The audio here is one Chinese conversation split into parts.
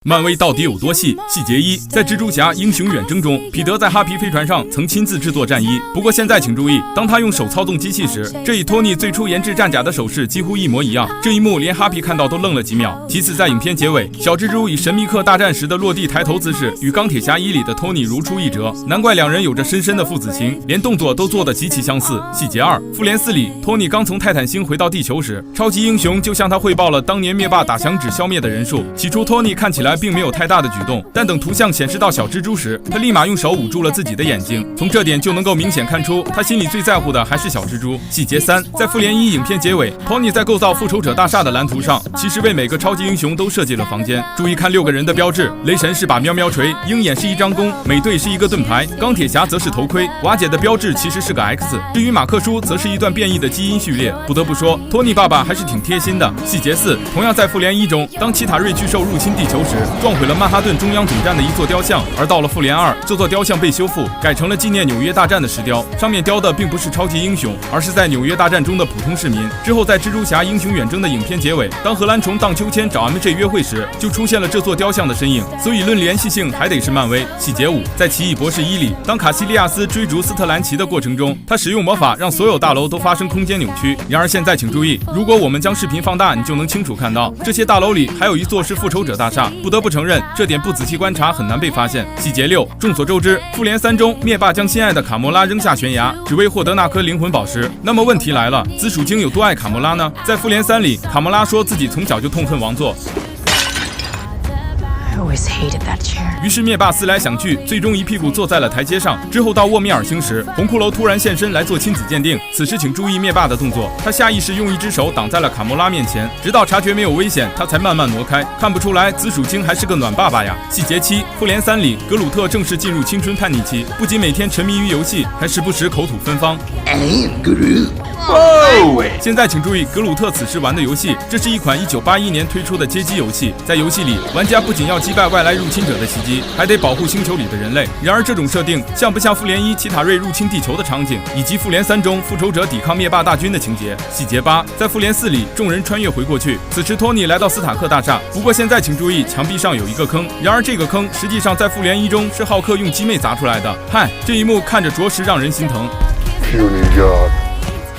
漫威到底有多细？细节一，在蜘蛛侠英雄远征中，彼得在哈皮飞船上曾亲自制作战衣。不过现在请注意，当他用手操纵机器时，这与托尼最初研制战甲的手势几乎一模一样。这一幕连哈皮看到都愣了几秒。其次，在影片结尾，小蜘蛛以神秘客大战时的落地抬头姿势与钢铁侠1里的托尼如出一辙，难怪两人有着深深的父子情，连动作都做得极其相似。细节二，复联4里，托尼刚从泰坦星回到地球时，超级英雄就向他汇报了当年灭霸打响指消灭的人数。起初托尼看起来并没有太大的举动，但等图像显示到小蜘蛛时，他立马用手捂住了自己的眼睛。从这点就能够明显看出，他心里最在乎的还是小蜘蛛。细节三，在复联1影片结尾，托尼在构造复仇者大厦的蓝图上，其实为每个超级英雄都设计了房间。注意看6个人的标志，雷神是把喵喵锤，鹰眼是一张弓，美队是一个盾牌，钢铁侠则是头盔，瓦解的标志其实是个 X， 至于马克叔则是一段变异的基因序列。不得不说，托尼爸爸还是挺贴心的。细节4，同样在复联1中，当奇塔瑞巨兽入侵地球时，撞毁了曼哈顿中央总站的一座雕像，而到了复联2，这座雕像被修复，改成了纪念纽约大战的石雕，上面雕的并不是超级英雄，而是在纽约大战中的普通市民。之后在蜘蛛侠英雄远征的影片结尾，当荷兰虫荡秋千找 MJ 约会时，就出现了这座雕像的身影，所以论联系性还得是漫威。细节5，在奇异博士1里，当卡西利亚斯追逐斯特兰奇的过程中，他使用魔法让所有大楼都发生空间扭曲。然而现在请注意，如果我们将视频放大，你就能清楚看到，这些大楼里还有一座是复仇者大厦。不得不承认，这点不仔细观察很难被发现。细节6，众所周知，复联3中灭霸将心爱的卡魔拉扔下悬崖，只为获得那颗灵魂宝石。那么问题来了，紫薯精有多爱卡魔拉呢？在复联3里，卡魔拉说自己从小就痛恨王座。于是灭霸思来想去，最终一屁股坐在了台阶上。之后到沃米尔星时，红骷髅突然现身来做亲子鉴定。此时请注意灭霸的动作，他下意识用一只手挡在了卡魔拉面前，直到察觉没有危险，他才慢慢挪开。看不出来紫薯精还是个暖爸爸呀。细节7，复联3里，格鲁特正式进入青春叛逆期，不仅每天沉迷于游戏，还时不时口吐芬芳。现在请注意格鲁特此时玩的游戏，这是一款1981年推出的街机游戏。在游戏里，玩家不仅要击败外来入侵者的袭击，还得保护星球里的人类。然而这种设定像不像复联1奇塔瑞入侵地球的场景，以及复联3中复仇者抵抗灭霸大军的情节？细节8，在复联4里，众人穿越回过去，此时托尼来到斯塔克大厦，不过现在请注意墙壁上有一个坑，然而这个坑实际上在复联1中是浩克用鸡妹砸出来的。嗨，这一幕看着着实让人心疼。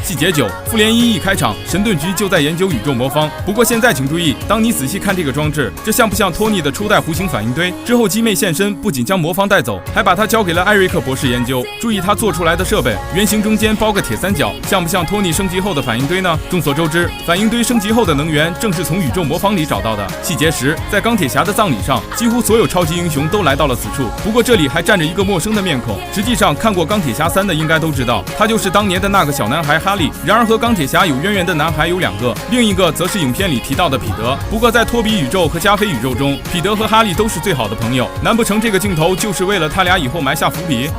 细节9，复联1一开场，神盾局就在研究宇宙魔方。不过现在请注意，当你仔细看这个装置，这像不像托尼的初代弧形反应堆？之后鸡妹现身，不仅将魔方带走，还把它交给了艾瑞克博士研究。注意他做出来的设备，圆形中间包个铁三角，像不像托尼升级后的反应堆呢？众所周知，反应堆升级后的能源正是从宇宙魔方里找到的。细节10，在钢铁侠的葬礼上，几乎所有超级英雄都来到了此处。不过这里还站着一个陌生的面孔，实际上看过钢铁侠3的应该都知道，他就是当年的那个小男孩哈利。然而和钢铁侠有渊源的男孩有2个，另一个则是影片里提到的彼得。不过在托比宇宙和加菲宇宙中，彼得和哈利都是最好的朋友，难不成这个镜头就是为了他俩以后埋下伏笔？